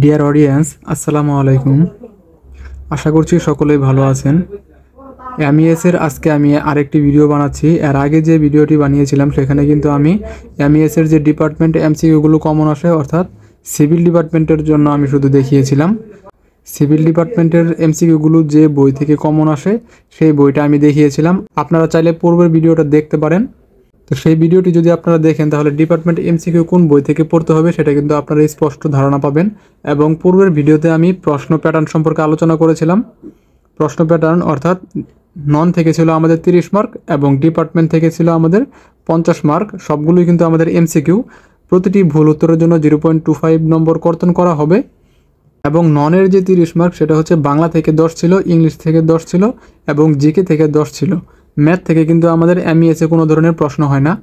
Dear audience, আসসালামু আলাইকুম। আশা করছি সকলেই ভালো আছেন। এমইএসের আজকে আমি আরেকটি ভিডিও বানাচ্ছি। এর আগে যে ভিডিওটি বানিয়েছিলাম সেখানে কিন্তু আমি এমইএসের যে ডিপার্টমেন্ট এমসিকিউগুলো কমন আসে, অর্থাৎ সিভিল ডিপার্টমেন্টের জন্য আমি শুধু দেখিয়েছিলাম। সিভিল ডিপার্টমেন্টের এমসিকিউগুলো যে বই থেকে কমন আসে সেই বইটা আমি দেখিয়েছিলাম। আপনারা চাইলে পূর্বের ভিডিওটা দেখতে পারেন। তো সেই ভিডিওটি যদি আপনারা দেখেন তাহলে ডিপার্টমেন্ট এমসিকিউ কোন বই থেকে পড়তে হবে সেটা কিন্তু আপনারা স্পষ্ট ধারণা পাবেন। এবং পূর্বের ভিডিওতে আমি প্রশ্ন প্যাটার্ন সম্পর্কে আলোচনা করেছিলাম। প্রশ্ন প্যাটার্ন অর্থাৎ নন থেকে ছিল আমাদের 30 মার্ক এবং ডিপার্টমেন্ট থেকে ছিল আমাদের 50 মার্ক। সবগুলোই কিন্তু আমাদের এমসিকিউ। প্রতিটি ভুল উত্তরের জন্য 0.25 নম্বর কর্তন করা হবে। এবং ননের যে 30 মার্ক সেটা হচ্ছে বাংলা থেকে 10 ছিল, ইংলিশ থেকে 10 ছিল এবং জিকে থেকে 10 ছিল। ম্যাথ থেকে কিন্তু আমাদের এমইএসে কোনো ধরনের প্রশ্ন হয় না।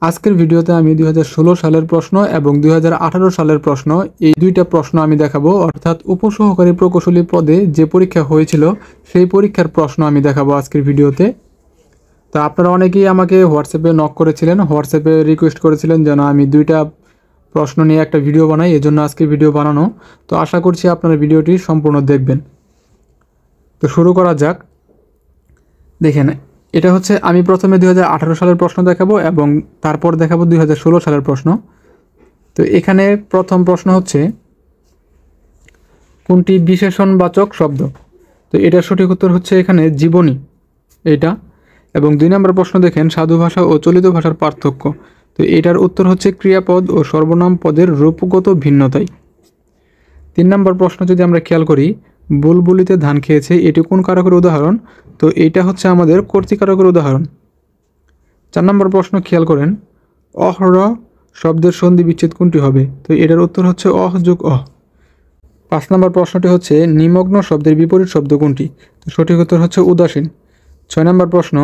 আজকের ভিডিওতে আমি 2016 সালের প্রশ্ন এবং 2018 সালের প্রশ্ন, এই দুইটা প্রশ্ন আমি দেখাবো। অর্থাৎ উপসহকারী প্রকৌশলী পদে যে পরীক্ষা হয়েছিল সেই পরীক্ষার প্রশ্ন আমি দেখাবো আজকের ভিডিওতে। তো আপনারা অনেকেই আমাকে হোয়াটসঅ্যাপে নক করেছিলেন, হোয়াটসঅ্যাপে রিকোয়েস্ট করেছিলেন যেন আমি দুইটা প্রশ্ন নিয়ে একটা ভিডিও বানাই, এজন্য আজকে ভিডিও বানানো। তো আশা করছি আপনারা ভিডিওটি সম্পূর্ণ দেখবেন। তো শুরু করা যাক। দেখেন, এটা হচ্ছে আমি প্রথমে 2018 সালের প্রশ্ন দেখাবো এবং তারপর দেখাবো 2016 সালের প্রশ্ন। তো এখানে প্রথম প্রশ্ন হচ্ছে কোনটি বিশেষণবাচক শব্দ? তো এটার সঠিক উত্তর হচ্ছে এখানে জীবনী, এইটা। এবং 2 নম্বর প্রশ্ন দেখেন সাধু ভাষা ও চলিত ভাষার পার্থক্য। তো এটার উত্তর হচ্ছে ক্রিয়াপদ ও সর্বনাম পদের রূপগত ভিন্নতাই। 3 নম্বর প্রশ্ন যদি আমরা খেয়াল করি, বুলবুলিতে ধান খেয়েছে, এটি কোন কারকের উদাহরণ? তো এইটা হচ্ছে আমাদের কর্তৃকারকের উদাহরণ। 4 নম্বর প্রশ্ন খেয়াল করেন, অহর শব্দের সন্ধি বিচ্ছেদ কোনটি হবে? তো এটার উত্তর হচ্ছে অহ যোগ অহ। 5 নম্বর প্রশ্নটি হচ্ছে নিমগ্ন শব্দের বিপরীত শব্দ কোনটি? তো সঠিক উত্তর হচ্ছে উদাসীন। 6 নম্বর প্রশ্ন,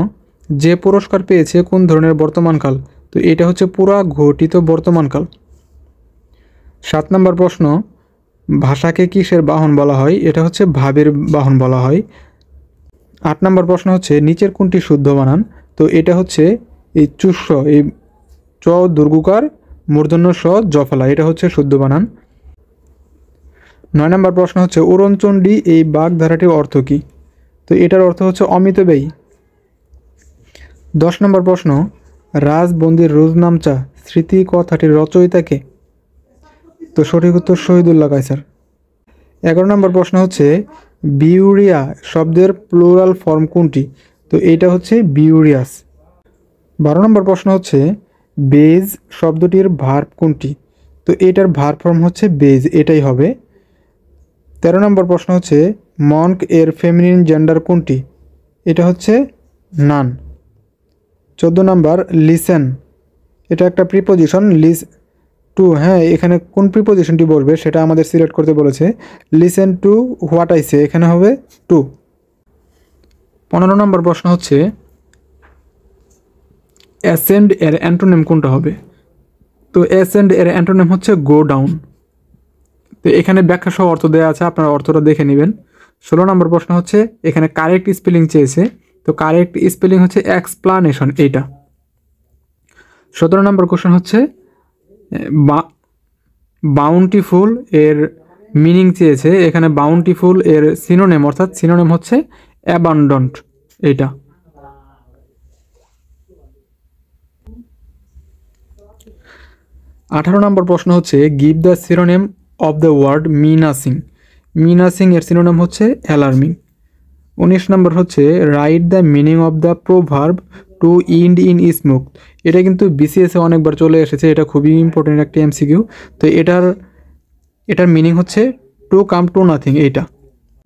যে পুরস্কার পেয়েছে কোন ধরনের বর্তমানকাল? তো এটা হচ্ছে পুরা ঘটিত বর্তমানকাল। 7 নম্বর প্রশ্ন, ভাষাকে কিসের বাহন বলা হয়? এটা হচ্ছে ভাবের বাহন বলা হয়। 8 নম্বর প্রশ্ন হচ্ছে নিচের কোনটি শুদ্ধ বানান? তো এটা হচ্ছে এই চুস্ব, এই চ দুর্গুকার মূর্ধন্য স জফলা, এটা হচ্ছে শুদ্ধ বানান। 9 নম্বর প্রশ্ন হচ্ছে উড়নচণ্ডী এই বাগধারাটির অর্থ কী? তো এটার অর্থ হচ্ছে অমিত ব্যয়ী। 10 নম্বর প্রশ্ন, রাজবন্দির রোজনামচা স্মৃতি কথাটির রচয়িতাকে? তো সঠিক উত্তর শহীদুল্লাহ কায়সার। 11 নম্বর প্রশ্ন হচ্ছে বিউরিয়া শব্দের প্লুরাল ফর্ম কোনটি? তো এইটা হচ্ছে বিউরিয়াস। 12 নম্বর প্রশ্ন হচ্ছে বেজ শব্দটির ভার্ব কোনটি? তো এটার ভার্ব ফর্ম হচ্ছে বেজ, এটাই হবে। 13 নম্বর প্রশ্ন হচ্ছে মঙ্ক এর ফেমিনিন জেন্ডার কোনটি? এটা হচ্ছে নান। 14 নম্বর লিসেন, এটা একটা প্রিপোজিশন, লিস টু, হ্যাঁ এখানে কোন প্রিপোজিশনটি বলবে সেটা আমাদের সিলেক্ট করতে বলেছে। Listen to what I say, এখানে হবে টু। 15 নম্বর প্রশ্ন হচ্ছে অ্যাসেন্ড এর অ্যান্টোনিম কোনটা হবে? তো অ্যাসেন্ড এর অ্যান্টোনিম হচ্ছে গো ডাউন। তো এখানে ব্যাখ্যা সহ অর্থ দেওয়া আছে, আপনারা অর্থটা দেখে নেবেন। 16 নম্বর প্রশ্ন হচ্ছে এখানে কারেক্ট স্পেলিং চেয়েছে। তো কারেক্ট স্পেলিং হচ্ছে এক্সপ্লানেশন, এইটা। 17 নম্বর কোশ্চেন হচ্ছে বাউন্টিফুল এর মিনিং চেয়েছে। এখানে বাউন্টিফুল এর সিনোনিম, অর্থাৎ সিনোনিম হচ্ছে অ্যাবান্ডন্ট, এইটা। 18 নম্বর প্রশ্ন হচ্ছে give the synonym of the word menacing. Menacing এর সিনোনিম হচ্ছে অ্যালার্মিং। 19 নম্বর হচ্ছে write the meaning of the proverb to end in smoke. এটা কিন্তু বিসিএসে অনেকবার চলে এসেছে, এটা খুবই ইম্পর্টেন্ট একটা এমসিকিউ। তো এটার মিনিং হচ্ছে টু কাম টু নাথিং, এইটা।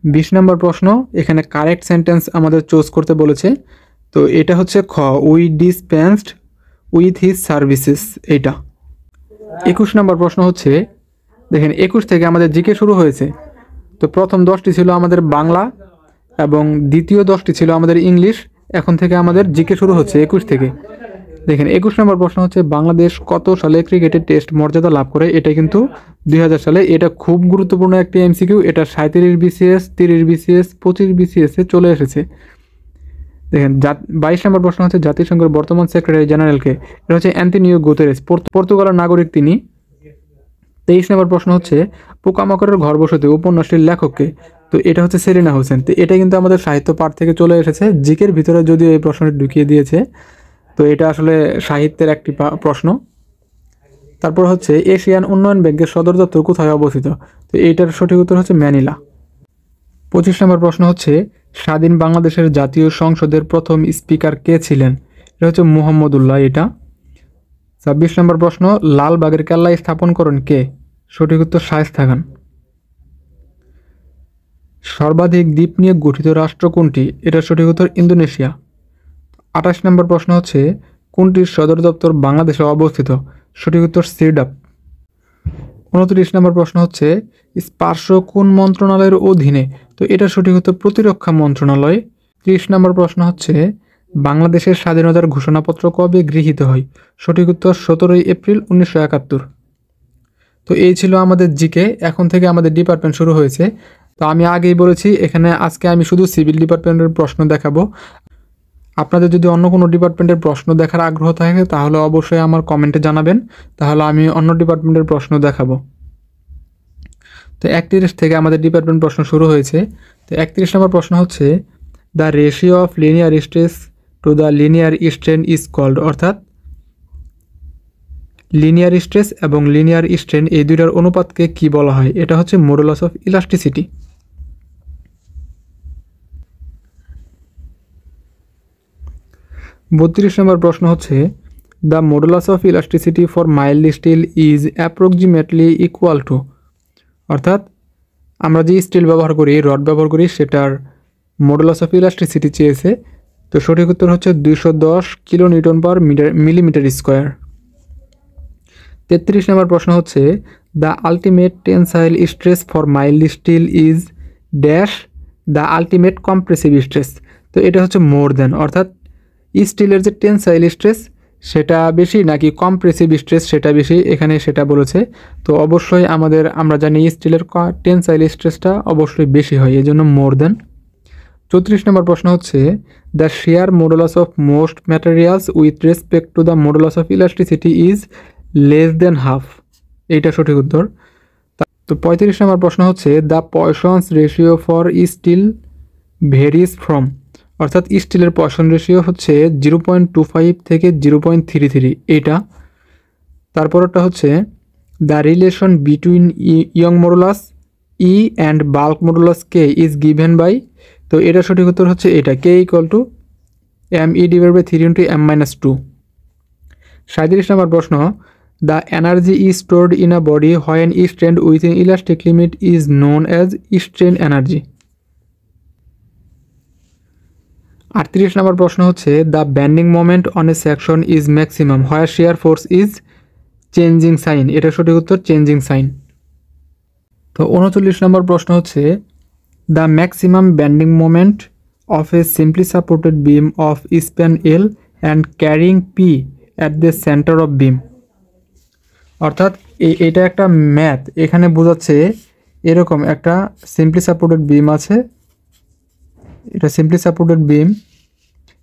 20 নম্বর প্রশ্ন, এখানে কারেক্ট সেন্টেন্স আমাদের চুজ করতে বলেছে। তো এটা হচ্ছে খ, we dispensed with his services, এইটা। 21 নম্বর প্রশ্ন হচ্ছে দেখেন 21 থেকে আমাদের জিকে শুরু হয়েছে। তো প্রথম 10টি ছিল আমাদের বাংলা এবং দ্বিতীয় 10টি ছিল আমাদের ইংলিশ। এখন থেকে আমাদের জিকে শুরু হচ্ছে 21 থেকে। দেখেন 21 নম্বর প্রশ্ন হচ্ছে বাংলাদেশ কত সালে ক্রিকেটের টেস্ট মর্যাদা লাভ করে? এটা কিন্তু 2000 সালে। এটা খুব গুরুত্বপূর্ণ একটি এমসিকিউ। এটা 37 বিসিএস, 30 বিসিএস, 25 বিসিএস এ চলে এসেছে। দেখেন 22 নম্বর প্রশ্ন হচ্ছে জাতিসংঘের বর্তমান সেক্রেটারি জেনারেলকে? এটা হচ্ছে অ্যান্টোনিও গুতেরেস, পর্তুগালের নাগরিক তিনি। 23 নম্বর প্রশ্ন হচ্ছে পোকামাকড়ের ঘর বসতি উপন্যাসটির লেখককে। তো এটা হচ্ছে সেলিনা হোসেন। তো এটা কিন্তু আমাদের সাহিত্য পাঠ থেকে চলে এসেছে, জিকের ভিতরে যদিও এই প্রশ্নটি ঢুকিয়ে দিয়েছে। তো এটা আসলে সাহিত্যের একটি প্রশ্ন। তারপর হচ্ছে এশিয়ান উন্নয়ন ব্যাংকের সদর দপ্তর কোথায় অবস্থিত? তো এইটার সঠিক উত্তর হচ্ছে ম্যানিলা। 25 নম্বর প্রশ্ন হচ্ছে স্বাধীন বাংলাদেশের জাতীয় সংসদের প্রথম স্পিকার কে ছিলেন? এটা হচ্ছে মুহাম্মদুল্লাহ। এটা 26 নম্বর প্রশ্ন লালবাগের কেল্লা স্থাপন করেন কে? সঠিক উত্তর শায়েস্তা খান। সর্বাধিক দ্বীপ নিয়ে গঠিত রাষ্ট্র কোনটি? এটার সঠিক উত্তর ইন্দোনেশিয়া। 28 নম্বর প্রশ্ন হচ্ছে কোনটির সদর দপ্তর বাংলাদেশে অবস্থিত? সঠিক উত্তর সিরডাপ। 29 নম্বর প্রশ্ন হচ্ছে স্পার্শ কোন মন্ত্রণালয়ের অধীনে? তো এটার সঠিক উত্তর প্রতিরক্ষা মন্ত্রণালয়। 30 নম্বর প্রশ্ন হচ্ছে বাংলাদেশের স্বাধীনতার ঘোষণাপত্র কবে গৃহীত হয়? সঠিক উত্তর 17 এপ্রিল 1971। তো এই ছিল আমাদের জিকে। এখন থেকে আমাদের ডিপার্টমেন্ট শুরু হয়েছে। তো আমি আগেই বলেছি এখানে আজকে আমি শুধু সিভিল ডিপার্টমেন্টের প্রশ্ন দেখাবো। আপনাদের যদি অন্য কোনো ডিপার্টমেন্টের প্রশ্ন দেখার আগ্রহ থাকে তাহলে অবশ্যই আমার কমেন্টে জানাবেন, তাহলে আমি অন্য ডিপার্টমেন্টের প্রশ্ন দেখাবো। তো 31 থেকে আমাদের ডিপার্টমেন্ট প্রশ্ন শুরু হয়েছে। তো 31 নম্বর প্রশ্ন হচ্ছে the ratio of linear stress to the linear strain is called. অর্থাৎ লিনিয়ার স্ট্রেস এবং লিনিয়ার স্ট্রেন এই দুইটার অনুপাতকে কি বলা হয়? এটা হচ্ছে মডুলাস অফ ইলাস্টিসিটি। 32 নম্বর প্রশ্ন হচ্ছে the modulus of elasticity for mild still is approximately equal to. অর্থাৎ আমরা যে স্টিল ব্যবহার করি, রড ব্যবহার করি, সেটার মডুলাস অফ ইলাস্টিসিটি চেয়েছে। তো সঠিক উত্তর হচ্ছে 210 কিলো নিউটন পার মিলিমিটার স্কোয়ার। 33 নম্বর প্রশ্ন হচ্ছে the ultimate tensile stress for mild still is dash the ultimate compressive stress. তো এটা হচ্ছে মোর দেন, অর্থাৎ স্টিলের যে টেনসাইল স্ট্রেস সেটা বেশি নাকি কম্প্রেসিভ স্ট্রেস সেটা বেশি, এখানে সেটা বলেছে। তো অবশ্যই আমরা জানি স্টিলের টেনসাইল স্ট্রেসটা অবশ্যই বেশি হয়, এই জন্য মোর দেন। 34 নম্বর প্রশ্ন হচ্ছে the shear modulus of most materials with respect to the modulus of elasticity is less than half. এইটা সঠিক উত্তর। তো 35 নম্বর প্রশ্ন হচ্ছে the Poisson's ratio for steel varies from. অর্থাৎ স্টিলের পয়সন রেশিও হচ্ছে 0.25 থেকে 0.33 এটা। তারপরটা হচ্ছে the relation between Young modulus E and bulk modulus K is given by. তো এটা সঠিক উত্তর হচ্ছে এটা K equal to me/3 × m-2। 37 নম্বর প্রশ্ন the energy is stored in a body when strained within elastic limit is known as strain energy. 38 নম্বর প্রশ্ন হচ্ছে the bending moment on a section is maximum where shear force is changing sign. এটা সঠিক উত্তর changing sign. তো 39 নম্বর প্রশ্ন হচ্ছে the maximum bending moment of a simply supported beam of span L and carrying P at the centre of beam. অর্থাৎ এটা একটা ম্যাথ, এখানে বোঝাচ্ছে এরকম একটা সিম্পলি সাপোর্টেড বিম আছে, এটা সিম্পলি সাপোর্টেড বিম,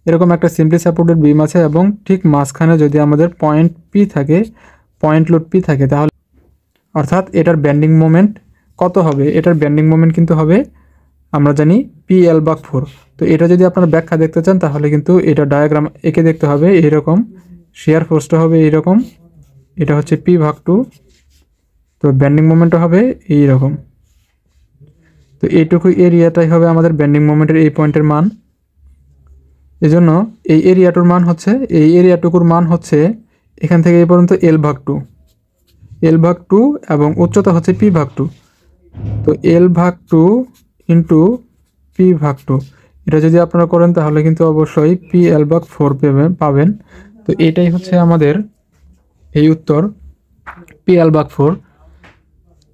এরকম একটা সিম্পলি সাপোর্টেড বিম আছে এবং ঠিক মাঝখানে যদি আমাদের পয়েন্ট পি থাকে, পয়েন্ট লোড পি থাকে, তাহলে অর্থাৎ এটার ব্যান্ডিং মোমেন্ট কত হবে? এটার ব্যান্ডিং মোমেন্ট কিন্তু হবে আমরা জানি PL/4। তো এটা যদি আপনারা ব্যাখ্যা দেখতে চান তাহলে কিন্তু এটা ডায়াগ্রাম এঁকে দেখতে হবে। এইরকম শেয়ার ফোর্সটা হবে এইরকম, এটা হচ্ছে P/2, তো ব্যান্ডিং মোমেন্টটা হবে এইরকম। তো এইটুকু এরিয়াটাই হবে আমাদের ব্যান্ডিং মোমেন্টের এই পয়েন্টের মান। এজন্য এই এরিয়াটুকুর মান হচ্ছে এখান থেকে এই পর্যন্ত L/2 এবং উচ্চতা হচ্ছে P/2। তো L/2 ইন্টু P/2 এটা যদি আপনারা করেন তাহলে কিন্তু অবশ্যই PL/4 পাবেন। তো এটাই হচ্ছে আমাদের এই উত্তর PL/4।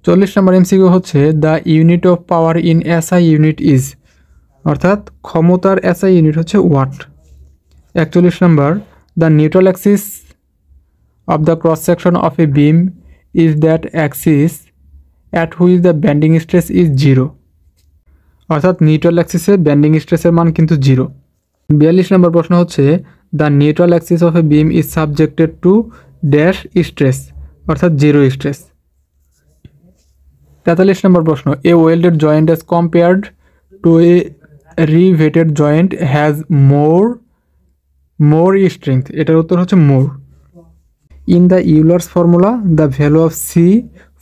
40 নম্বর MCQ হচ্ছে the unit of power in SI unit is. অর্থাৎ ক্ষমতার SI ইউনিট হচ্ছে ওয়াট। 41 নম্বর the neutral axis of the cross section of a beam is that axis at which the bending stress is 0। অর্থাৎ neutral অ্যাক্সিসে banding স্ট্রেসের মান কিন্তু 0। 42 নম্বর প্রশ্ন হচ্ছে the neutral axis of a beam is subjected to dash stress, অর্থাৎ 0 stress. 43 নম্বর প্রশ্ন, a welded joint as compared to a riveted joint has more strength, এটার উত্তর হচ্ছে more. In the Euler's formula, the value of C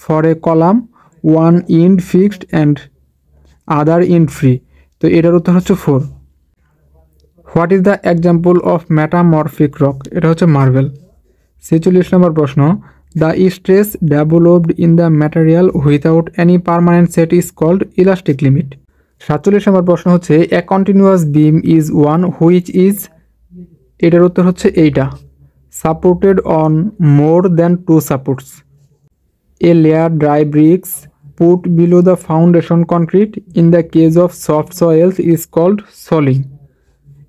for a column, one end fixed and other end free, তো এটার উত্তর হচ্ছে 4. What is the example of metamorphic rock, এটা হচ্ছে marble. 46 নম্বর প্রশ্ন, the stress developed in the material without any permanent set is called elastic limit. 47 নম্বর প্রশ্ন হচ্ছে, a continuous beam is one which is, এটার উত্তর হচ্ছে এইটা, supported on more than 2 supports. A layer dry bricks put below the foundation concrete in the case of soft soils is called soiling,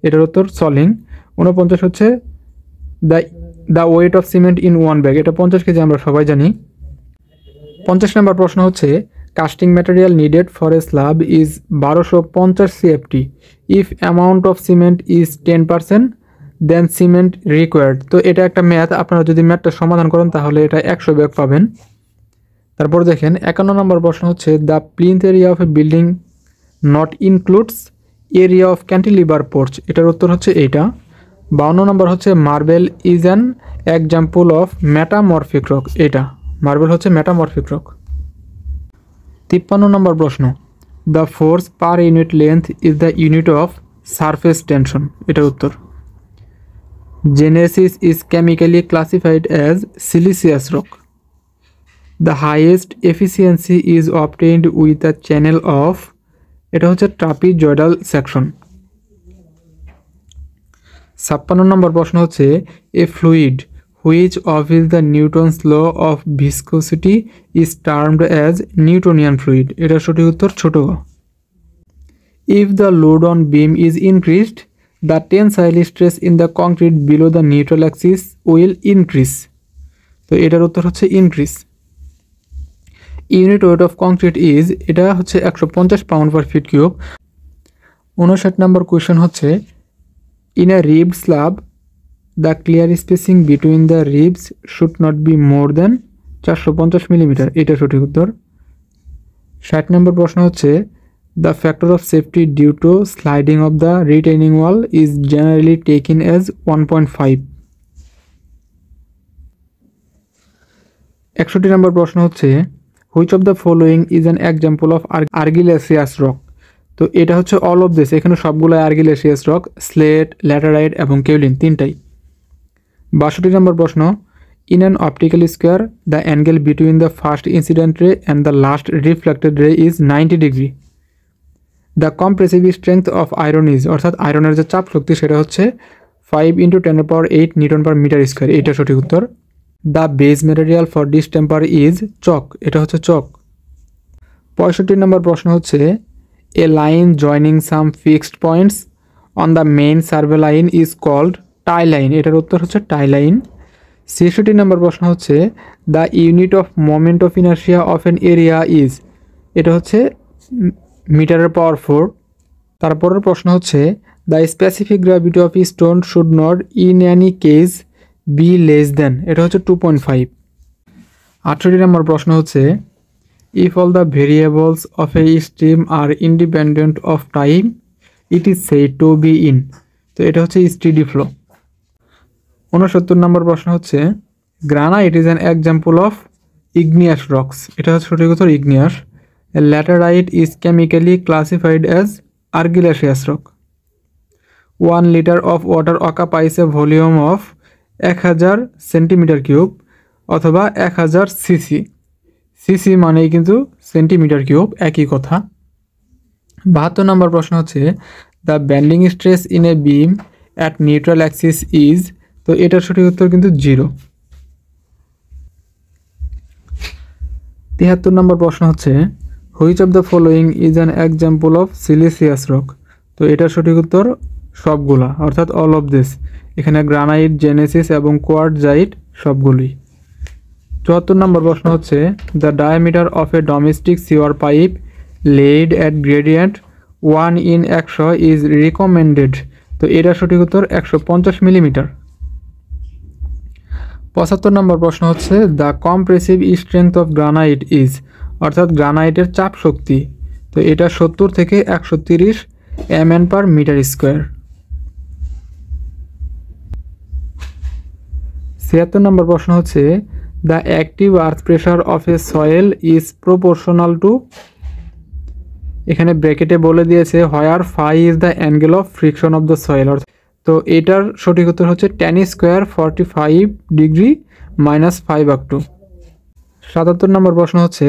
এটার উত্তর soiling. 49 হচ্ছে the weight of cement in one bag, এটা 50 KG আমরা সবাই জানি. 50 নম্বর প্রশ্ন হচ্ছে, casting material needed for a slab is 1250 CFT if amount of cement is 10% then cement required, তো এটা একটা ম্যাথ, আপনারা যদি ম্যাথটা সমাধান করেন তাহলে এটা 100 ভাগ পাবেন. তারপর দেখেন 51 নম্বর প্রশ্ন হচ্ছে, the plinth area of a building not includes area of cantilever porch, এটার উত্তর হচ্ছে এইটা. 52 নম্বর হচ্ছে, marble is an example of metamorphic rock, এটা মার্বেল হচ্ছে মেটামরফিক রক. 53 নম্বর প্রশ্ন, the force per unit length is the unit of surface tension, এটার উত্তর. Gneiss is chemically classified as siliceous rock. The highest efficiency is obtained with the channel of, এটা হচ্ছে trapezoidal section. 56 নম্বর প্রশ্ন হচ্ছে, a fluid which obeys the Newton's law of viscosity is termed as Newtonian fluid, এটা সঠিক উত্তর ছোট গ. If the load on beam is increased, the tensile stress in the concrete below the neutral axis will increase, তো এটার উত্তর হচ্ছে increase. Unit weight of concrete is, এটা হচ্ছে 150 পাউন্ড পার ফিট কিউব. 59 নম্বর কোয়েশ্চেন হচ্ছে, in a ribbed slab the clear spacing between the ribs should not be more than 450 millimetre, এটা সঠিক উত্তর. 60 নম্বর প্রশ্ন হচ্ছে, the factor of safety due to sliding of the retaining wall is generally taken as 1.5. 61 নম্বর প্রশ্ন হচ্ছে, which of the following is an example of argillaceous rock, তো এটা হচ্ছে অল অফ দিস, এখানে সবগুলো আর্গিলেসিয়াস রক, স্লেট, ল্যাটেরাইট এবং কেউলিন, তিনটাই. 62 নম্বর প্রশ্ন, in an optical square the angle between the first incident রে অ্যান্ড দ্য লাস্ট রিফ্লেক্টেড রে is 90 degree. The compressive strength of iron is, অর্থাৎ আয়রনের যে চাপ শক্তি সেটা হচ্ছে 5 × 10⁸ নিউটন পার মিটার স্কোয়ার, এটা সঠিক উত্তর. The base material for distemper is chalk, এটা হচ্ছে চক. 65 নম্বর প্রশ্ন হচ্ছে, a line joining some fixed points on the main survey line is called tie line, এটার উত্তর হচ্ছে tie line. 66 নম্বর প্রশ্ন হচ্ছে, the unit of moment of inertia of an area is, এটা হচ্ছে মিটারের পাওয়ার 4. তারপরের প্রশ্ন হচ্ছে, the specific gravity of a stone should not in any case be less than, এটা হচ্ছে 2.5. 68 নম্বর প্রশ্ন হচ্ছে, if all the variables of a stream are independent of time it is said to be in, তো এটা হচ্ছে steady flow. 69 নম্বর প্রশ্ন হচ্ছে, granite is an example of igneous rocks, এটা হচ্ছে সঠিক উত্তর igneous. Laterite is chemically classified as argillaceous rock. 1 litre of water occupies a volume of 1000 centimetre cube অথবা 1000 সিসি, সিসি মানেই কিন্তু সেন্টিমিটার কিউব, একই কথা. 72 নম্বর প্রশ্ন হচ্ছে, the bending stress in a beam at neutral axis is, তো এটার সঠিক উত্তর কিন্তু 0. 73 নম্বর প্রশ্ন হচ্ছে, which of the following is an example of siliceous rock, তো এটার সঠিক উত্তর সবগুলা, অর্থাৎ অল অফ দিস, এখানে গ্রানাইট, জেনেসিস এবং কোয়ার্টজাইট সবগুলোই. 74 নম্বর প্রশ্ন হচ্ছে, the diameter of a domestic sewer pipe laid at gradient 1/100 is recommended, তো এটা সঠিক উত্তর 150 মিলিমিটার. 75 নম্বর প্রশ্ন হচ্ছে, the compressive strength of granite is, অর্থাৎ গ্রানাইটের চাপ শক্তি। তো এটা 70 থেকে 130 mn/m²। 76 নম্বর প্রশ্ন হচ্ছে the active earth pressure of a soil is proportional to, এখানে ব্র্যাকেটে বলে দিয়েছে where phi is the angle of friction of the soil. তো এটার সঠিক উত্তর হচ্ছে tan² 45 ডিগ্রি -5 up to। 77 নম্বর প্রশ্ন হচ্ছে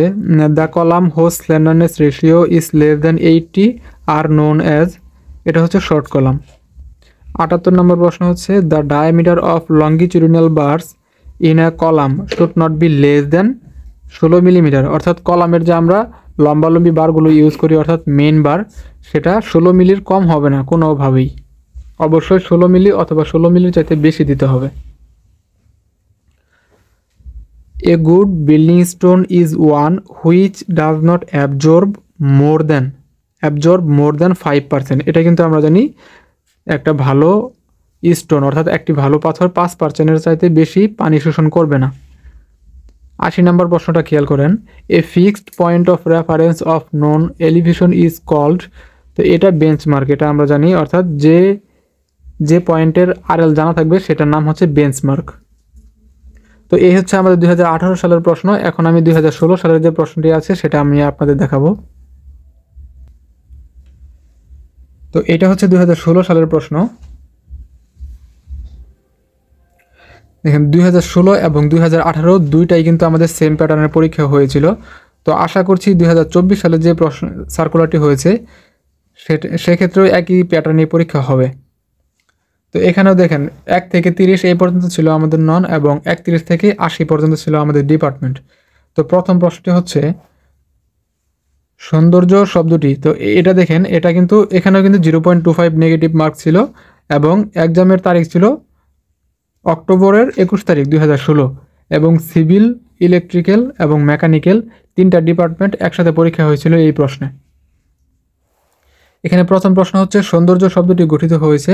the column whose slenderness ratio is less than 80 are known as, এটা হচ্ছে শর্ট কলাম। 78 নম্বর প্রশ্ন হচ্ছে the diameter of longitudinal bars in a column should not be less than 16 millimetre, অর্থাৎ কলামের যে আমরা লম্বালম্বি বারগুলো ইউজ করি অর্থাৎ মেন বার, সেটা 16 মিলির কম হবে না কোনোভাবেই, অবশ্যই 16 মিলি অথবা 16 মিলির চাইতে বেশি দিতে হবে। A good building stone is one which does not absorb more than 5%, এটা কিন্তু আমরা জানি একটা ভালো স্টোন অর্থাৎ একটি ভালো পাথর 5%-এর চাইতে বেশি পানি শোষণ করবে না। 80 নম্বর প্রশ্নটা খেয়াল করেন a fixed point of reference of non elevation is called, তো এটা বেঞ্চমার্ক, এটা আমরা জানি, অর্থাৎ যে পয়েন্টের আরএল জানা থাকবে সেটার নাম হচ্ছে বেঞ্চমার্ক। তো এই হচ্ছে আমাদের 2018 সালের প্রশ্ন। এখন আমি 2016 সালের যে প্রশ্নটি আছে সেটা আমি আপনাদের দেখাবো। তো এটা হচ্ছে 2016 সালের প্রশ্ন। দেখেন 2016 এবং 2018 দুইটাই কিন্তু আমাদের সেম প্যাটার্নের পরীক্ষা হয়েছিল। তো আশা করছি 2024 সালে যে প্রশ্ন সার্কুলারটি হয়েছে সেক্ষেত্রেও একই প্যাটার্নের পরীক্ষা হবে। তো এখানেও দেখেন 1 থেকে 30 এই পর্যন্ত ছিল আমাদের নন এবং 31 থেকে 80 পর্যন্ত ছিল আমাদের ডিপার্টমেন্ট। তো প্রথম প্রশ্নটি হচ্ছে সৌন্দর্য শব্দটি, তো এটা দেখেন এটা কিন্তু এখানেও কিন্তু 0.25 নেগেটিভ মার্ক ছিল এবং এক্সামের তারিখ ছিল অক্টোবরের 21 তারিখ 2016 এবং সিভিল, ইলেকট্রিক্যাল এবং মেকানিক্যাল তিনটা ডিপার্টমেন্ট একসাথে পরীক্ষা হয়েছিল এই প্রশ্নে। এখানে প্রথম প্রশ্ন হচ্ছে সৌন্দর্য শব্দটি গঠিত হয়েছে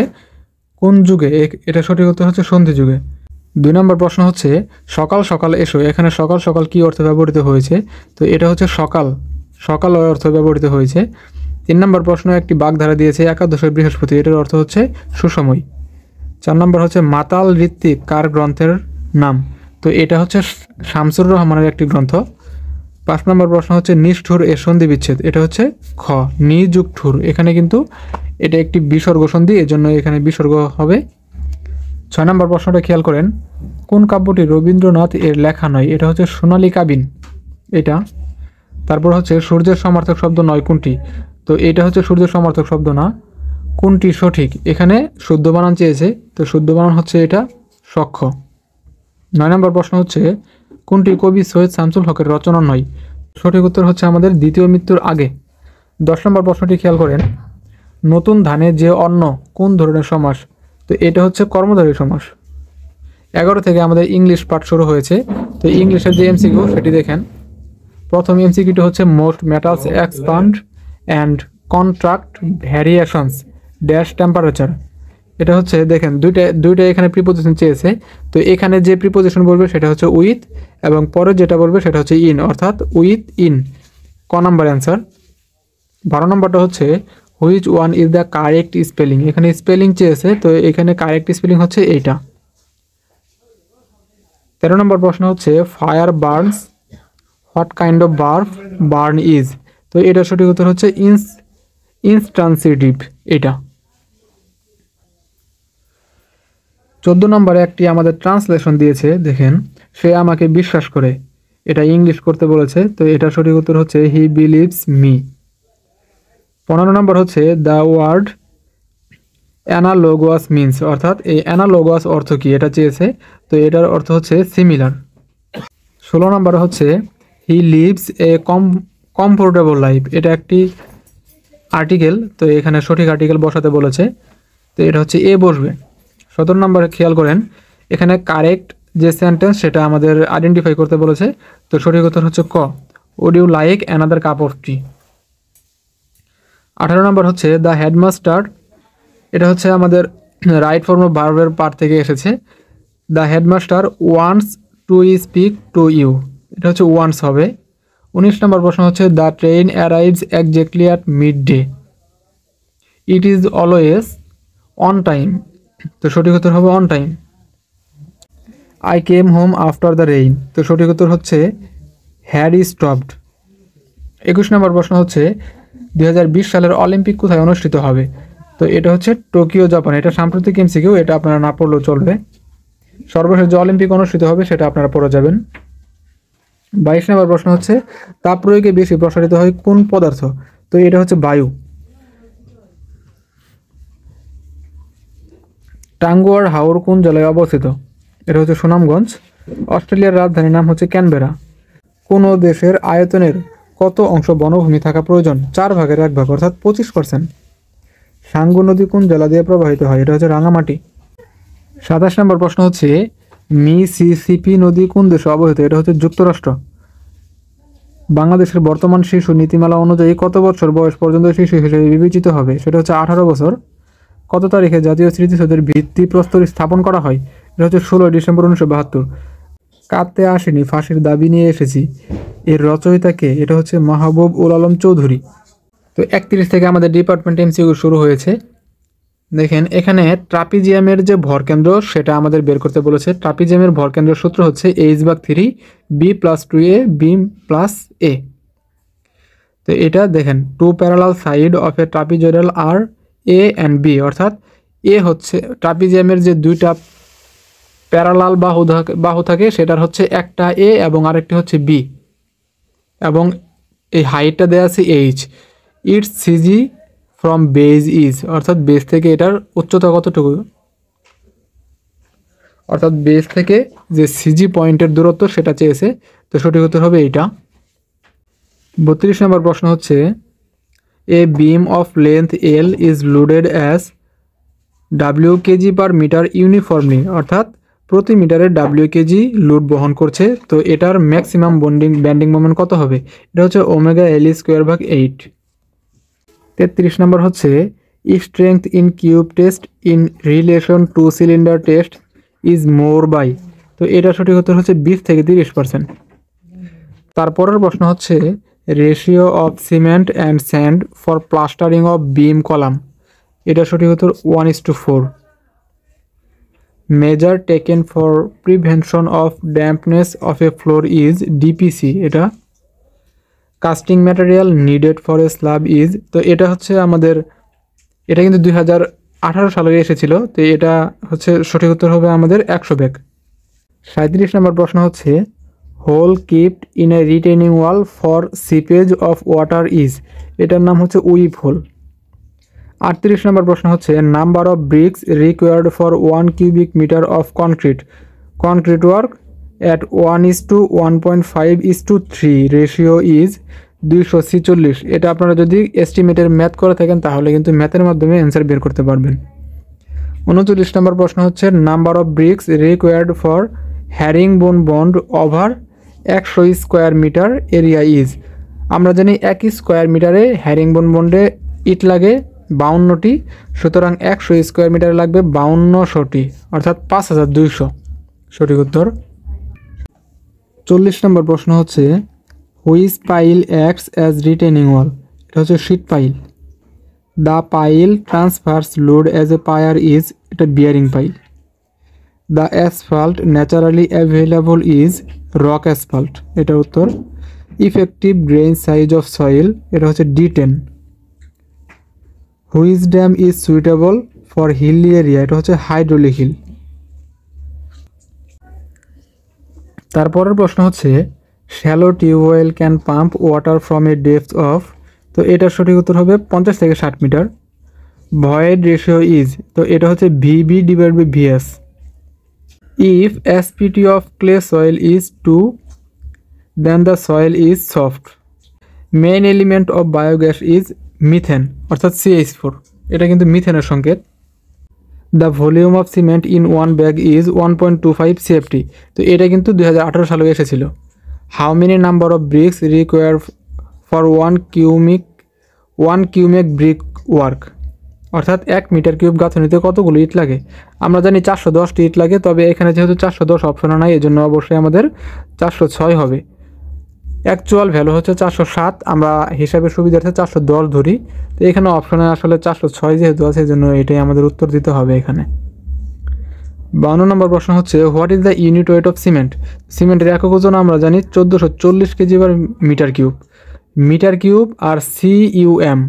কোন যুগে, এটা সঠিক উত্তর হচ্ছে সন্ধি যুগে। 2 নম্বর প্রশ্ন হচ্ছে সকাল সকাল এসো, এখানে সকাল সকাল কি অর্থে ব্যবহৃত হয়েছে, তো এটা হচ্ছে সকাল অর্থে ব্যবহৃত হয়েছে। 3 নম্বর প্রশ্ন একটি বাগধারা দিয়েছে একাদশের বৃহস্পতি, এটার অর্থ হচ্ছে সুসময়। 4 নম্বর হচ্ছে মাতাল ঋত্বিক কার গ্রন্থের নাম, তো এটা হচ্ছে শামসুর রহমানের একটি গ্রন্থ। 5 নম্বর প্রশ্ন হচ্ছে নিষ্ঠুর এর সন্ধি বিচ্ছেদ, এটা হচ্ছে খ নিযুক্ঠুর, এখানে কিন্তু এটা একটি বিসর্গ সন্ধি, এজন্য এখানে বিসর্গ হবে। 6 নম্বর প্রশ্নটা খেয়াল করেন কোন কাব্যটি রবীন্দ্রনাথ এর লেখা নয়, এটা হচ্ছে সোনালী কাবিন এটা। তারপর হচ্ছে সূর্যের সমার্থক শব্দ নয় কোনটি, তো এটা হচ্ছে সূর্যের সমার্থক শব্দ না। কোনটি সঠিক, এখানে শুদ্ধ বানান চেয়েছে, তো শুদ্ধ বানান হচ্ছে এটা সক্ষ। 9 নম্বর প্রশ্ন হচ্ছে কোনটি কবি সৈয়দ শামসুল হকের রচনা নয়, সঠিক উত্তর হচ্ছে আমাদের দ্বিতীয় মৃত্যুর আগে। 10 নম্বর প্রশ্নটি খেয়াল করেন নতুন ধানে যে অন্ন কোন ধরনের সমাস, তো এটা হচ্ছে কর্মধারী সমাস। 11 থেকে আমাদের ইংলিশ পাঠ শুরু হয়েছে, তো ইংলিশের যে এমসিকিউ সেটি দেখেন। প্রথম এমসিকিউটি হচ্ছে most metals expand and contract variations dash temperature, এটা হচ্ছে দেখেন দুইটা এখানে প্রিপোজিশন চেয়েছে, তো এখানে যে প্রিপোজিশন বলবে সেটা হচ্ছে উইথ এবং পরে যেটা বলবে সেটা হচ্ছে ইন, অর্থাৎ উইথ ইন, ক নাম্বার অ্যান্সার। 12 নম্বরটা হচ্ছে which one is the correct spelling, এখানে স্পেলিং চেয়েছে, তো এখানে কারেক্ট স্পেলিং হচ্ছে এইটা। 13 নম্বর প্রশ্ন হচ্ছে fire burns what kind of verb burn is, তো এটা সঠিক উত্তর হচ্ছে ইনস্ট্রান্সিটিভ এটা। 14 নম্বরে একটি আমাদের ট্রান্সলেশন দিয়েছে, দেখেন সে আমাকে বিশ্বাস করে, এটা ইংলিশ করতে বলেছে, তো এটা সঠিক উত্তর হচ্ছে হি বিলিভস মি। 15 নম্বর হচ্ছে দ্য ওয়ার্ড অ্যানালোগাস মিনস, অর্থাৎ এই অ্যানালোগাস অর্থ কি এটা চেয়েছে, তো এটার অর্থ হচ্ছে সিমিলার। 16 নম্বর হচ্ছে he lives a comfortable life, এটা একটি আর্টিকেল, তো এখানে সঠিক আর্টিকেল বসাতে বলেছে, তো এটা হচ্ছে এ বসবে। 17 নম্বরে খেয়াল করেন এখানে কারেক্ট যে সেন্টেন্স সেটা আমাদের আইডেন্টিফাই করতে বলেছে, তো সঠিক উত্তর হচ্ছে ক would you like another cup of tea. 18 নম্বর হচ্ছে দ্য হেডমাস্টার, এটা হচ্ছে আমাদের রাইট ফর্ম অফ ভার্বের পার্ট থেকে এসেছে। The headmaster wants to speak to you, এটা হচ্ছে ওয়ান্টস হবে। 19 নম্বর প্রশ্ন হচ্ছে the train arrives exactly at midday, it is always on time. তো সঠিক উত্তর হবে on time. I came home after the rain, তো সঠিক উত্তর হচ্ছে হ্যাড স্টপড। 21 নম্বর প্রশ্ন হচ্ছে 2020 সালের অলিম্পিক কোথায় অনুষ্ঠিত হবে? তো এটা হচ্ছে টোকিও, জাপান। এটা সাম্প্রতিক এমসিকিউ, এটা আপনারা না পড়লেও চলবে। সর্বশেষ যে অলিম্পিক অনুষ্ঠিত হবে সেটা আপনারা পড়ে যাবেন। 22 নম্বর প্রশ্ন হচ্ছে তাপ প্রয়োগে বেশি প্রসারিত হয় কোন পদার্থ? তো এটা হচ্ছে বায়ু। টাঙ্গুয়ার হাওর কোন জেলায় অবস্থিত? এটা হচ্ছে সুনামগঞ্জ। অস্ট্রেলিয়ার রাজধানীর নাম হচ্ছে ক্যানবেরা। কোন দেশের আয়তনের কত অংশ বনভূমি থাকা প্রয়োজন? 1/4 অর্থাৎ 25%। সাঙ্গু নদী কোন জেলা দিয়ে প্রবাহিত হয়? এটা হচ্ছে রাঙামাটি। 27 নম্বর প্রশ্ন হচ্ছে মিসিসিপি নদী কোন দেশে অবস্থিত? এটা হচ্ছে যুক্তরাষ্ট্র। বাংলাদেশের বর্তমান শিশু নীতিমালা অনুযায়ী কত বছর বয়স পর্যন্ত শিশু হিসেবে বিবেচিত হবে? সেটা হচ্ছে 18 বছর। কত তারিখে জাতীয় স্মৃতিসৌধের ভিত্তিপ্রস্তর স্থাপন করা হয়? এটা হচ্ছে 16 ডিসেম্বর 1972। কাঁদতে আসেনি, ফাঁসির দাবি নিয়ে এসেছি, এর রচয়িতা কে? এটা হচ্ছে মাহবুব উল আলম চৌধুরী। তো 31 থেকে আমাদের ডিপার্টমেন্ট এমসিকিউ শুরু হয়েছে। দেখেন এখানে ট্রাপিজিয়ামের যে ভরকেন্দ্র সেটা আমাদের বের করতে বলেছে। ট্রাপিজিয়ামের ভরকেন্দ্র সূত্র হচ্ছে h/3 b+2a b+a। তো এটা দেখেন two parallel side of a trapezoidal are a and b, অর্থাৎ এ হচ্ছে ট্রাপিজিয়ামের যে দুইটা প্যারালাল বাহু থাকে সেটার হচ্ছে একটা এ এবং আরেকটি হচ্ছে বি, এবং এই হাইটটা দেওয়া আছে H. Its CG from base is, অর্থাৎ বেজ থেকে এটার উচ্চতা কতটুকু, অর্থাৎ বেজ থেকে যে সিজি পয়েন্টের দূরত্ব সেটা চেয়েছে। তো সঠিক উত্তর হবে এইটা। 32 নম্বর প্রশ্ন হচ্ছে a beam of length L is loaded as W kg per metre uniformly, অর্থাৎ প্রতি মিটারে ডাব্লিউ কেজি লোড বহন করছে। তো এটার ম্যাক্সিমাম ব্যান্ডিং মোমেন্ট কত হবে? এটা হচ্ছে ω/L²/8। 33 নম্বর হচ্ছে strength in cube test in relation to cylinder test is more by. তো এটা সঠিক উত্তর হচ্ছে 20 থেকে 30%। তারপরের প্রশ্ন হচ্ছে ratio of cement and sand for plastering of beam column. এটা সঠিক উত্তর 1:4। Measure taken for prevention of dampness of a floor is DPC. এটা casting material needed for a slab is. তো এটা হচ্ছে আমাদের, এটা কিন্তু 2018 সালে এসেছিল। তো এটা হচ্ছে সঠিক উত্তর হবে আমাদের 100 ব্যাগ। 37 নম্বর প্রশ্ন হচ্ছে hole kept in a retaining wall for seepage of water is. এটার নাম হচ্ছে উইপ হোল। 38 নম্বর প্রশ্ন হচ্ছে number of bricks required for 1 cubic metre of concrete work at 1:1.5:3 ratio is 246। এটা আপনারা যদি এস্টিমেটের ম্যাথ করে থাকেন তাহলে কিন্তু ম্যাথের মাধ্যমে অ্যান্সার বের করতে পারবেন। 39 নম্বর প্রশ্ন হচ্ছে number of bricks required for herringbone bond over 100 square metre area is. আমরা জানি 1 স্কোয়ার মিটারে হ্যারিংবোন বন্ডে ইট লাগে 52টি, সুতরাং 100 স্কোয়ার মিটারে লাগবে 5200টি, অর্থাৎ 5200। সঠিক উত্তর। 40 নম্বর প্রশ্ন হচ্ছে which pile acts as retaining wall. এটা হচ্ছে sheet pile. The pile transfers load as a pier is. এটা bearing pile. The asphalt naturally available is rock asphalt. এটা উত্তর। Effective grain size of soil. এটা হচ্ছে D10। Which dam is suitable for hilly area. এটা হচ্ছে hydraulic hill. তারপরের প্রশ্ন হচ্ছে shallow tubewell can pump water from a depth of. তো এটার সঠিক উত্তর হবে 50 থেকে 60 মিটার। Void ratio is. তো এটা হচ্ছে VB/VS। If SPT of clay soil is 2 then the soil is soft. Main element of biogas is methane, অর্থাৎ CH4। এটা কিন্তু মিথেনের সংকেত। The volume of cement in 1 bag is 1.25 CFT। তো এটা কিন্তু 2018 সালে এসেছিল। How many number of bricks require for 1 cumec brick work, অর্থাৎ 1 মিটার কিউব গাঁথনিতে কতগুলো ইট লাগে? আমরা জানি 410টি ইট লাগে, তবে এখানে যেহেতু 410 অপশন নাই এজন্য অবশ্যই আমাদের 406 হবে। অ্যাকচুয়াল ভ্যালু হচ্ছে 407, আমরা হিসাবের সুবিধার্থে 410 ধরি। তো এখানে অপশনে আসলে 406 যেহেতু আছে, এই জন্য এটাই আমাদের উত্তর দিতে হবে এখানে। 52 নম্বর প্রশ্ন হচ্ছে what is the unit weight of cement. সিমেন্টের একক ওজন আমরা জানি 1440 KG per metre cube. Metre cube আর CUM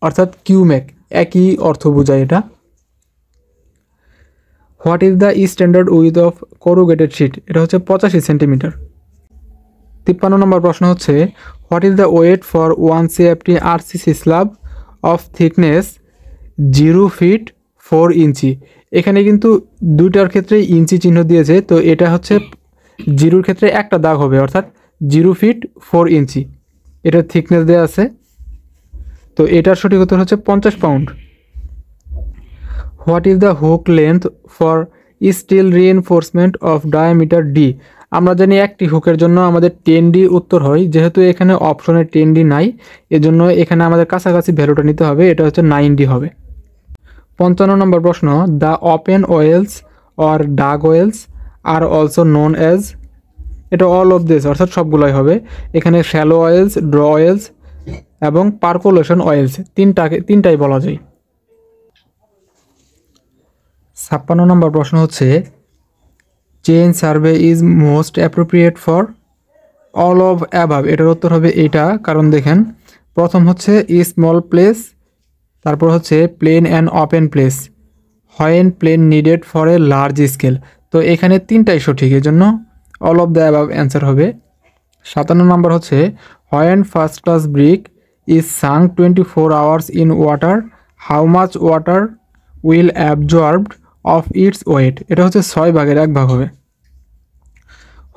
অর্থাৎ কিউমেক একই অর্থ বোঝায় এটা। What is the standard with of corrugated sheet, এটা হচ্ছে 85 সেন্টিমিটার। 53 নম্বর প্রশ্ন হচ্ছে what is the weight for 1 CFT RCC slab of thickness 0 feet 4 inch. এখানে কিন্তু দুইটার ক্ষেত্রে ইঞ্চি চিহ্ন দিয়েছে, তো এটা হচ্ছে 0-র ক্ষেত্রে একটা দাগ হবে, অর্থাৎ 0 ফিট 4 ইঞ্চি এটার থিকনেস দেওয়া আছে। তো এটার সঠিক উত্তর হচ্ছে 50 pound. What is the hook length for steel reinforcement of diameter D. আমরা জানি একটি হুকের জন্য আমাদের 10D উত্তর হয়, যেহেতু এখানে অপশনে 10D নাই, এজন্য এখানে আমাদের কাছাকাছি ভ্যালুটা নিতে হবে, এটা হচ্ছে 9D হবে। 55 নম্বর প্রশ্ন the open wells or dug wells are also known as, এটা অল অফ দিস অর্থাৎ সবগুলাই হবে। এখানে শ্যালো অয়েলস, ড্র অয়েলস এবং পারকোলেশন অয়েলস তিনটাই বলা যায়। 56 নম্বর প্রশ্ন হচ্ছে chain survey is most appropriate for all of above, এটার উত্তর হবে এটা। কারণ দেখেন প্রথম হচ্ছে স্মল প্লেস, তারপর হচ্ছে plane and open place, when plane needed for a large scale. তো এখানে তিনটাই সঠিক, এই জন্য all of the above answer হবে। 57 নম্বর হচ্ছে when first class brick is sunk 24 hours in water how much water will absorbed of its weight, এটা হচ্ছে 6/1 হবে।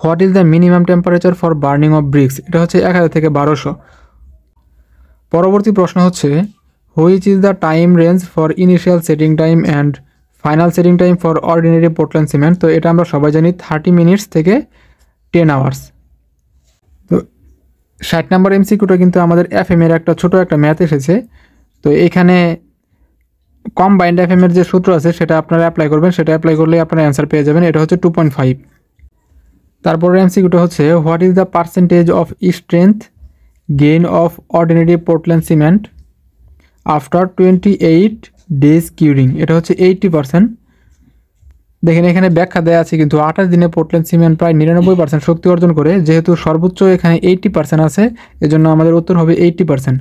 What is the minimum temperature for burning of bricks, এটা হচ্ছে 1000 থেকে 1200। পরবর্তী প্রশ্ন হচ্ছে which is the time range for initial setting time and final setting time for ordinary Portland cement. তো এটা আমরা সবাই জানি 30 মিনিটস থেকে 10 আওয়ার্স। তো 60 নম্বর MCQটা কিন্তু আমাদের FM এর ছোট একটা ম্যাথ এসেছে। তো এখানে কম্বাইন্ড FM এর যে সূত্র আছে সেটা আপনারা অ্যাপ্লাই করবেন, সেটা অ্যাপ্লাই করলে আপনারা অ্যান্সার পেয়ে যাবেন, এটা হচ্ছে 2.5। তারপরে MCQটা হচ্ছে what is the percentage of strength gain of ordinary Portland cement after 28 days curing, এটা হচ্ছে 80%। দেখেন এখানে ব্যাখ্যা দেওয়া আছে কিন্তু 28 দিনে পোর্টল্যান্ড সিমেন্ট প্রায় 99% শক্তি অর্জন করে, যেহেতু সর্বোচ্চ এখানে 80% আছে, এজন্য আমাদের উত্তর হবে 80%।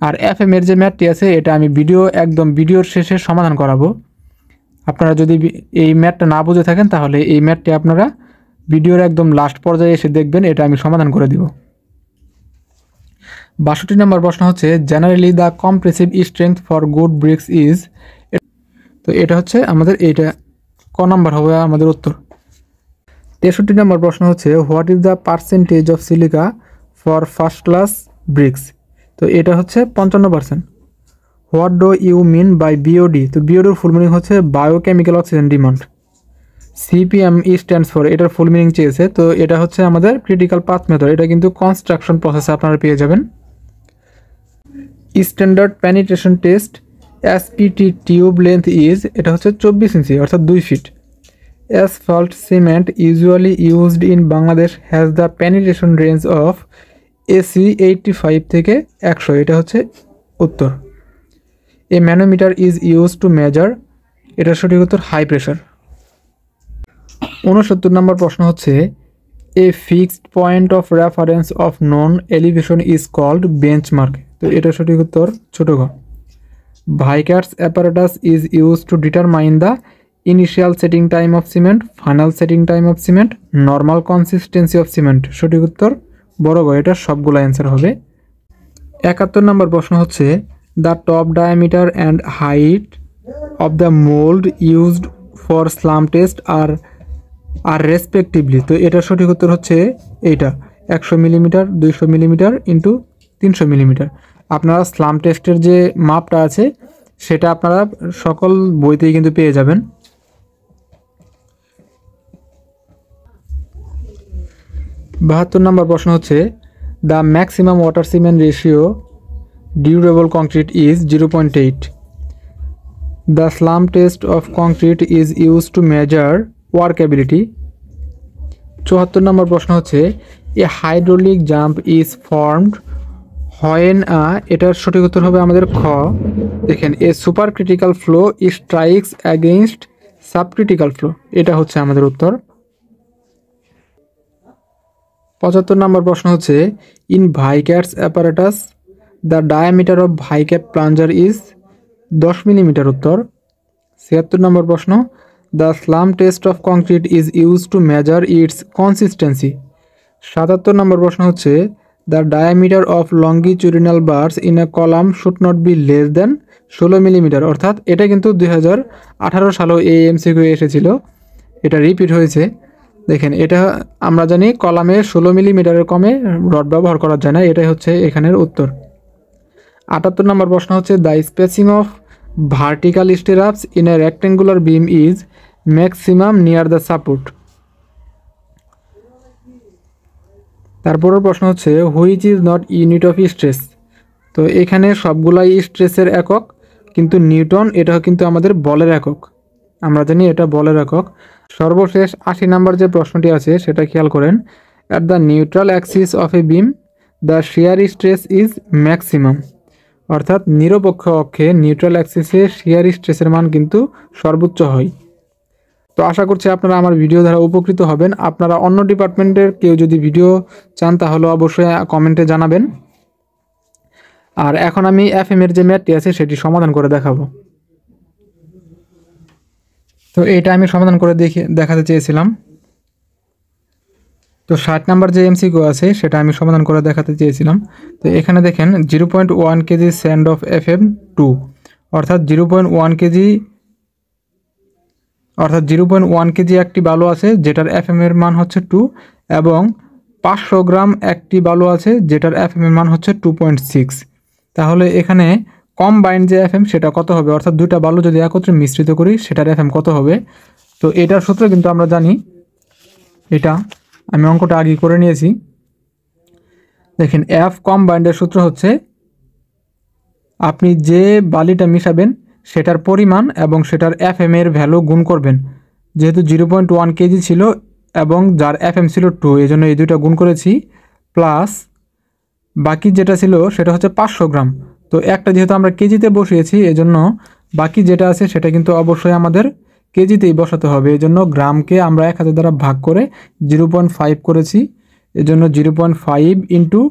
আর FM এর যে ম্যাথটি আছে এটা আমি ভিডিওর শেষে সমাধান করাবো। আপনারা যদি এই ম্যাথটা না বুঝে থাকেন তাহলে এই ম্যাথটি আপনারা ভিডিওর একদম লাস্ট পর্যায়ে এসে দেখবেন, এটা আমি সমাধান করে দিব। 62 নম্বর প্রশ্ন হচ্ছে generally the compressive strength for good bricks is, তো এটা হচ্ছে আমাদের এইটা ক নাম্বার হবে আমাদের উত্তর। 63 নম্বর প্রশ্ন হচ্ছে what is the percentage of silica for first class bricks, তো এটা হচ্ছে 55%। What do you mean by BOD, তো BODর ফুল মিনিং হচ্ছে biochemical oxygen demand. CPM stands for, এটার ফুল মিনিং চেয়েছে, তো এটা হচ্ছে আমাদের ক্রিটিক্যাল পাথ মেথড, এটা কিন্তু কনস্ট্রাকশন প্রসেসে আপনারা পেয়ে যাবেন। Standard penetration test SPT tube length is, এটা হচ্ছে 24 ইঞ্চি অর্থাৎ 2 feet. Asphalt cement usually used in Bangladesh has the penetration range of AC 85 থেকে 100, এটা হচ্ছে উত্তর। A manometer is use to measure, এটার সঠিক উত্তর হাই প্রেশার। 69 নম্বর প্রশ্ন হচ্ছে a fixed point of reference of non elevation is called benchmark, তো এটা সঠিক উত্তর ছোট ঘ। Vicat's apparatus is use to determine the initial setting time of cement, final setting time of cement, normal consistency of cement, সঠিক উত্তর বড় ঘ, এটা সবগুলো অ্যান্সার হবে। 71 নম্বর প্রশ্ন হচ্ছে the top diameter and height of the mould used for slump test are respectively, তো এটার সঠিক উত্তর হচ্ছে এইটা 100 মিলিমিটার, 200 মিলিমিটার ইন্টু 300 মিলিমিটার। আপনারা স্লাম টেস্টের যে মাপটা আছে সেটা আপনারা সকল বইতেই কিন্তু পেয়ে যাবেন। 72 নম্বর প্রশ্ন হচ্ছে the maximum water cement ratio durable concrete is 0.8। The slump test of concrete is use to measure workability. 74 নম্বর প্রশ্ন হচ্ছে a hydraulic jump is formed when এটার সঠিক উত্তর হবে আমাদের খ। দেখেন a super critical flow strikes against subcritical flow, এটা হচ্ছে আমাদের উত্তর। 75 নম্বর প্রশ্ন হচ্ছে in Vicat's apparatus the diameter of Vicat plunger is 10 millimetre উত্তর। 76 নম্বর প্রশ্ন the slump test of concrete is use to measure its consistency. 77 নম্বর প্রশ্ন হচ্ছে the diameter of longitudinal bars in a column should not be less than 16 millimetre, অর্থাৎ এটা কিন্তু 2018 সালেও এই এমসিকিউ এসেছিল, এটা রিপিট হয়েছে। দেখেন এটা আমরা জানি কলামে 16 মিলিমিটারের কমে রড ব্যবহার করা যায় না, এটাই হচ্ছে এখানের উত্তর। 78 নম্বর প্রশ্ন হচ্ছে the spacing of vertical stirrups in a rectangular beam is maximum near the support. তারপরের প্রশ্ন হচ্ছে which is not unit of stress. তো এখানে সবগুলাই স্ট্রেসের একক, কিন্তু নিউটন এটা কিন্তু আমাদের বলের একক, আমরা জানি এটা বলের একক। সর্বশেষ 80 নম্বর যে প্রশ্নটি আছে সেটা খেয়াল করেন, at the neutral axis of a beam the shear stress is maximum, অর্থাৎ নিরপেক্ষ অক্ষে নিউট্রাল অ্যাক্সিসে শিয়ার স্ট্রেসের মান কিন্তু সর্বোচ্চ হয়। তো আশা করছি আপনারা আমার ভিডিও দ্বারা উপকৃত হবেন। আপনারা অন্য ডিপার্টমেন্টের কেউ যদি ভিডিও চান তাহলে অবশ্যই কমেন্টে জানাবেন। আর এখন আমি এফএম এর যে ম্যাথটি আছে সেটি সমাধান করে দেখাবো। তো এটা আমি সমাধান করে দেখাতে চেয়েছিলাম। তো 60 নাম্বার যে এমসিকিউ আছে সেটা আমি সমাধান করে দেখাতে চেয়েছিলাম। তো এখানে দেখেন 0.1 কেজি স্যান্ড অফ FM 2, অর্থাৎ 0.1 কেজি একটি বালু আছে যেটার FM এর মান হচ্ছে 2, এবং 500 গ্রাম একটি বালু আছে যেটার FM এর মান হচ্ছে 2.6। তাহলে এখানে কম্বাইন্ড যে FM সেটা কত হবে, অর্থাৎ দুইটা বালু যদি একত্রে মিশ্রিত করি সেটার FM কত হবে। তো এটার সূত্র কিন্তু আমরা জানি, এটা আমি অঙ্কটা আগে করে নিয়েছি। দেখেন F কম্বাইন্ডের সূত্র হচ্ছে আপনি যে বালিটা মিশাবেন সেটার পরিমাণ এবং সেটার FM এর ভ্যালু গুণ করবেন। যেহেতু 0.1 কেজি ছিল এবং যার FM ছিল 2, এই জন্য এই দুইটা গুণ করেছি, প্লাস বাকি যেটা ছিল সেটা হচ্ছে 500 গ্রাম। তো একটা যেহেতু আমরা কেজিতে বসিয়েছি এজন্য বাকি যেটা আছে সেটা কিন্তু অবশ্যই আমাদের কেজিতেই বসাতে হবে, এজন্য গ্রামকে আমরা 1000 দ্বারা ভাগ করে 0.5 করেছি, এজন্য 0.5 ইন্টু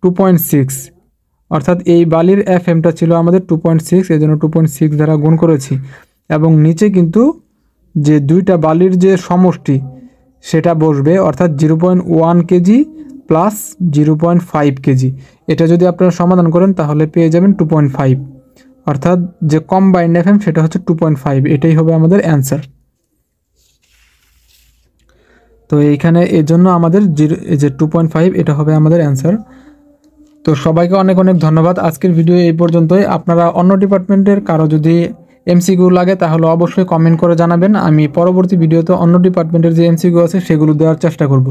2.6, অর্থাৎ এই বালির FMটা ছিল আমাদের 2.6, এজন্য 2.6 দ্বারা গুণ করেছি। এবং নিচে কিন্তু যে দুইটা বালির যে সমষ্টি সেটা বসবে, অর্থাৎ 0.1 কেজি প্লাস 0.5 কেজি। এটা যদি আপনারা সমাধান করেন তাহলে পেয়ে যাবেন 2.5, অর্থাৎ যে কম্বাইন্ড FM সেটা হচ্ছে 2.5, এটাই হবে আমাদের অ্যান্সার। তো এইখানে এর জন্য আমাদের যে 2.5 এটা হবে আমাদের অ্যান্সার। তো সবাইকে অনেক অনেক ধন্যবাদ। আজকের ভিডিও এই পর্যন্তই। আপনারা অন্য ডিপার্টমেন্টের কারো যদি এমসিকিউ লাগে তাহলে অবশ্যই কমেন্ট করে জানাবেন, আমি পরবর্তী ভিডিওতে অন্য ডিপার্টমেন্টের যে এমসিকিউ আছে সেগুলো দেওয়ার চেষ্টা করব।